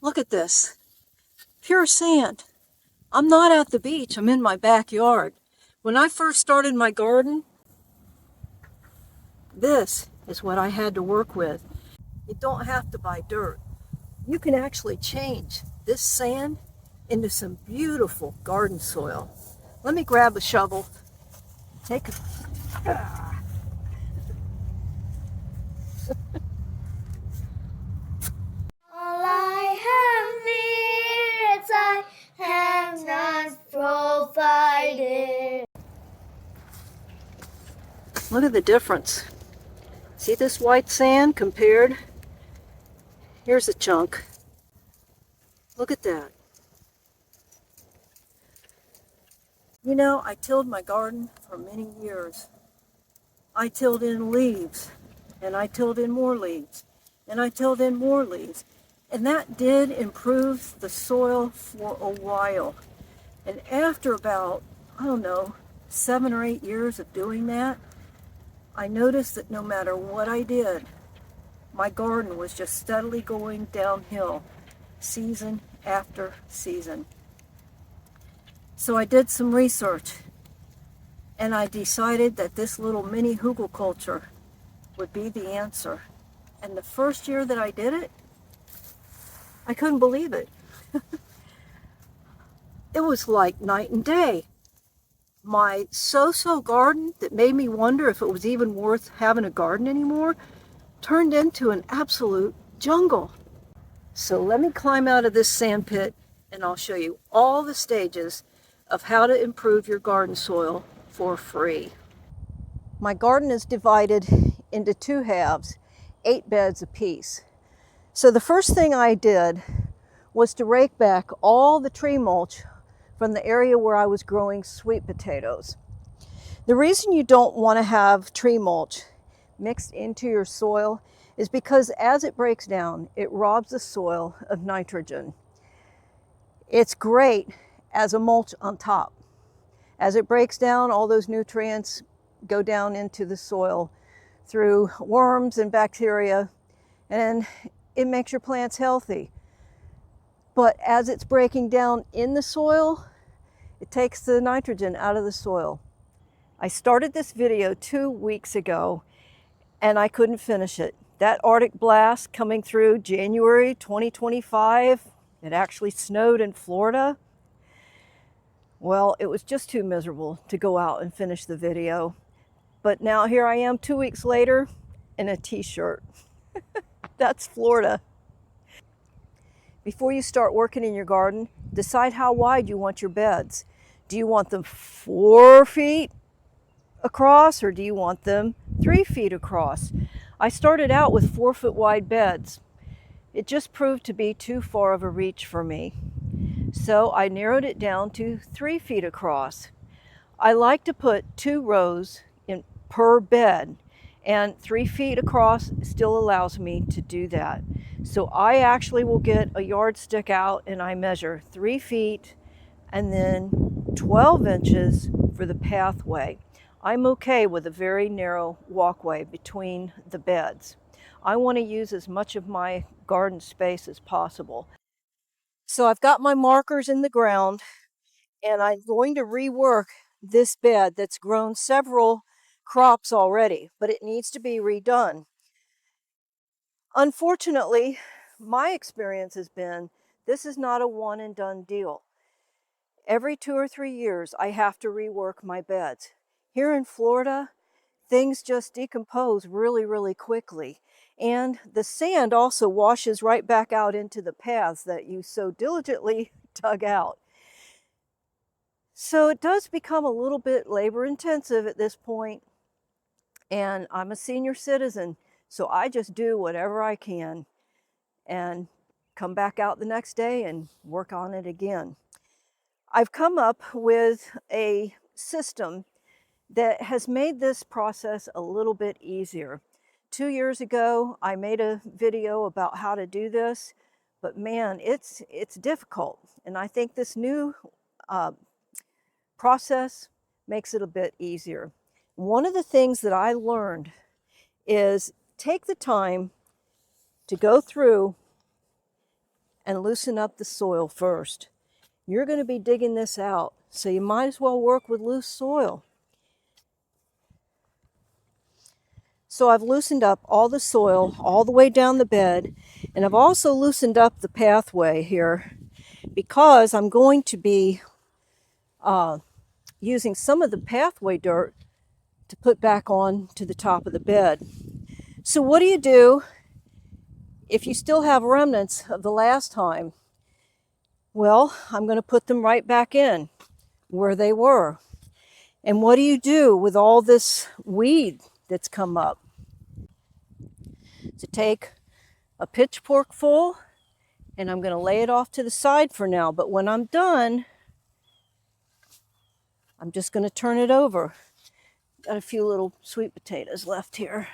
Look at this. Pure sand. I'm not at the beach, I'm in my backyard. When I first started my garden, this is what I had to work with. You don't have to buy dirt. You can actually change this sand into some beautiful garden soil. Let me grab a shovel. Take a... All I have needs, I have not provided. Look at the difference. See this white sand compared? Here's a chunk. Look at that. You know, I tilled my garden for many years. I tilled in leaves, and I tilled in more leaves, and I tilled in more leaves. And that did improve the soil for a while. And after about, I don't know, 7 or 8 years of doing that, I noticed that no matter what I did, my garden was just steadily going downhill, season after season. So I did some research, and I decided that this little mini hugelkultur would be the answer. And the first year that I did it, I couldn't believe it. It was like night and day. My so-so garden that made me wonder if it was even worth having a garden anymore turned into an absolute jungle. So let me climb out of this sand pit and I'll show you all the stages of how to improve your garden soil for free. My garden is divided into 2 halves, 8 beds apiece. So the first thing I did was to rake back all the tree mulch from the area where I was growing sweet potatoes. The reason you don't want to have tree mulch mixed into your soil is because as it breaks down, it robs the soil of nitrogen. It's great as a mulch on top. As it breaks down, all those nutrients go down into the soil through worms and bacteria, and it makes your plants healthy. But as it's breaking down in the soil, it takes the nitrogen out of the soil. I started this video 2 weeks ago and I couldn't finish it. That Arctic blast coming through January 2025, it actually snowed in Florida. Well, it was just too miserable to go out and finish the video. But now here I am 2 weeks later in a t-shirt. That's Florida. Before you start working in your garden, decide how wide you want your beds. Do you want them 4 feet across or do you want them 3 feet across? I started out with 4-foot wide beds. It just proved to be too far of a reach for me. So I narrowed it down to 3 feet across. I like to put 2 rows in per bed, and 3 feet across still allows me to do that. So I actually will get a yardstick out and I measure 3 feet and then 12 inches for the pathway. I'm okay with a very narrow walkway between the beds. I want to use as much of my garden space as possible. So I've got my markers in the ground and I'm going to rework this bed that's grown several crops already, but it needs to be redone. Unfortunately, my experience has been this is not a one and done deal. Every 2 or 3 years, I have to rework my beds. Here in Florida, things just decompose really, really quickly. And the sand also washes right back out into the paths that you so diligently dug out. So it does become a little bit labor intensive at this point. And I'm a senior citizen, so I just do whatever I can and come back out the next day and work on it again. I've come up with a system that has made this process a little bit easier. 2 years ago, I made a video about how to do this, but man, it's difficult. And I think this new process makes it a bit easier. One of the things that I learned is take the time to go through and loosen up the soil first. You're going to be digging this out, so you might as well work with loose soil. So I've loosened up all the soil all the way down the bed, and I've also loosened up the pathway here because I'm going to be using some of the pathway dirt to put back on to the top of the bed. So what do you do if you still have remnants of the last time? Well, I'm going to put them right back in where they were. And what do you do with all this weed that's come up? So take a pitchfork full, and I'm going to lay it off to the side for now. But when I'm done, I'm just going to turn it over. Got a few little sweet potatoes left here.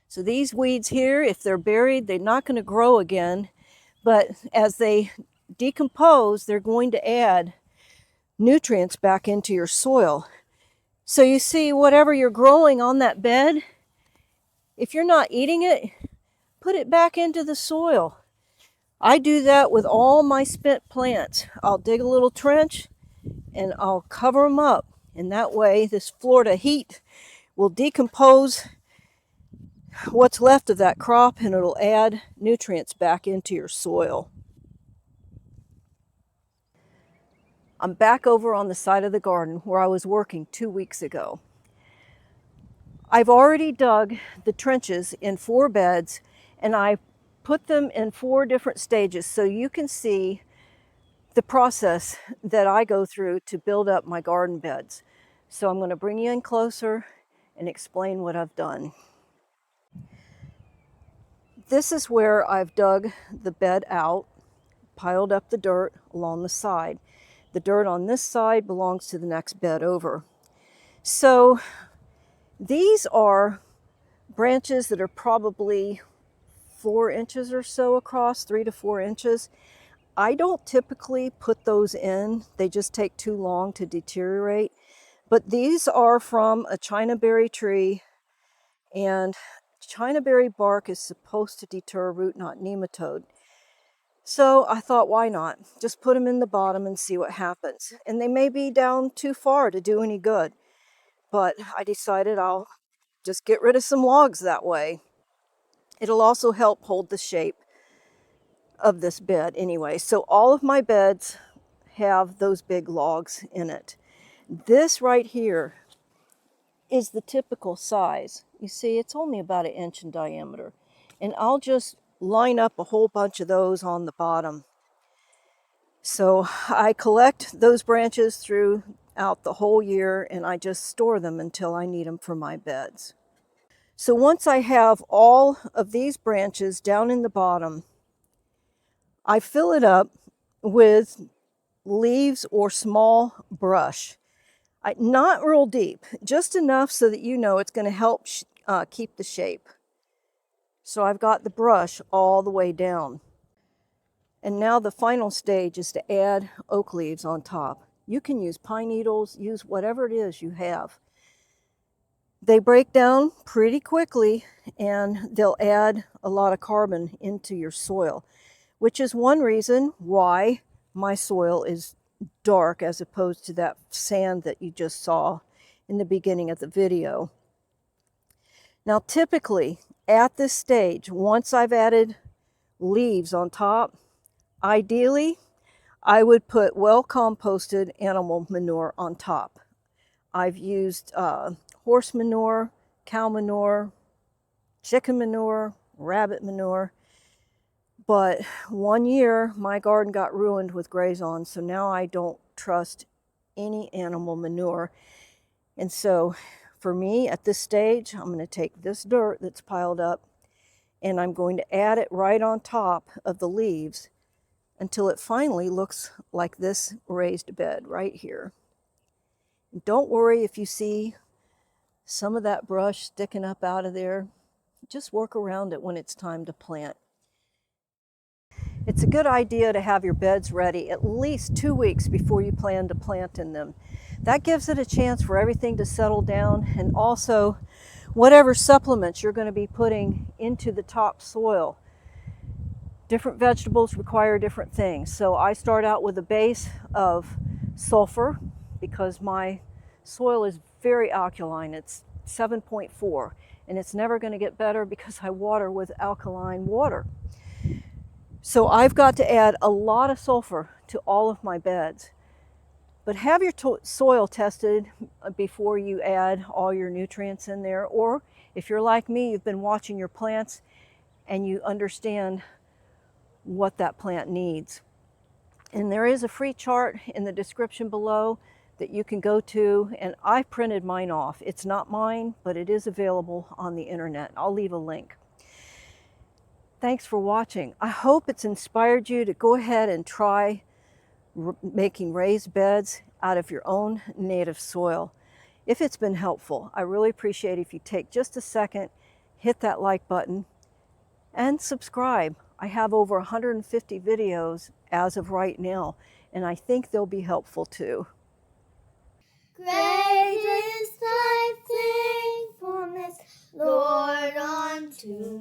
So these weeds here, if they're buried, they're not going to grow again. But as they decompose, they're going to add nutrients back into your soil. So you see, whatever you're growing on that bed, if you're not eating it, put it back into the soil. I do that with all my spent plants. I'll dig a little trench and I'll cover them up. And that way, this Florida heat will decompose what's left of that crop, and it'll add nutrients back into your soil. I'm back over on the side of the garden where I was working 2 weeks ago. I've already dug the trenches in 4 beds, and I put them in 4 different stages so you can see the process that I go through to build up my garden beds. So I'm going to bring you in closer and explain what I've done. This is where I've dug the bed out, piled up the dirt along the side. The dirt on this side belongs to the next bed over. So these are branches that are probably 4 inches or so across, 3 to 4 inches. I don't typically put those in. They just take too long to deteriorate. But these are from a Chinaberry tree, and Chinaberry bark is supposed to deter root knot nematode. So I thought, why not? Just put them in the bottom and see what happens. And they may be down too far to do any good, but I decided I'll just get rid of some logs that way. It'll also help hold the shape of this bed anyway. So all of my beds have those big logs in it. This right here is the typical size. You see, it's only about 1 inch in diameter. And I'll just line up a whole bunch of those on the bottom. So I collect those branches throughout the whole year, and I just store them until I need them for my beds. So once I have all of these branches down in the bottom, I fill it up with leaves or small brush. Not real deep, just enough so that you know it's going to help keep the shape. So I've got the brush all the way down. And now the final stage is to add oak leaves on top. You can use pine needles, use whatever it is you have. They break down pretty quickly, and they'll add a lot of carbon into your soil, which is one reason why my soil is dark as opposed to that sand that you just saw in the beginning of the video. Now typically at this stage, once I've added leaves on top, ideally I would put well composted animal manure on top. I've used horse manure, cow manure, chicken manure, rabbit manure. But one year, my garden got ruined with grazon, so now I don't trust any animal manure. And so for me, at this stage, I'm going to take this dirt that's piled up, and I'm going to add it right on top of the leaves until it finally looks like this raised bed right here. And don't worry if you see some of that brush sticking up out of there. Just work around it when it's time to plant. It's a good idea to have your beds ready at least 2 weeks before you plan to plant in them. That gives it a chance for everything to settle down, and also whatever supplements you're going to be putting into the top soil. Different vegetables require different things. So I start out with a base of sulfur because my soil is very alkaline. It's 7.4, and it's never going to get better because I water with alkaline water. So I've got to add a lot of sulfur to all of my beds. But have your soil tested before you add all your nutrients in there. Or if you're like me, you've been watching your plants and you understand what that plant needs. And there is a free chart in the description below that you can go to, and I printed mine off. It's not mine, but it is available on the internet. I'll leave a link. Thanks for watching. I hope it's inspired you to go ahead and try making raised beds out of your own native soil. If it's been helpful, I really appreciate if you take just a second, hit that like button, and subscribe. I have over 150 videos as of right now, and I think they'll be helpful too. Great is thy faithfulness, Lord, unto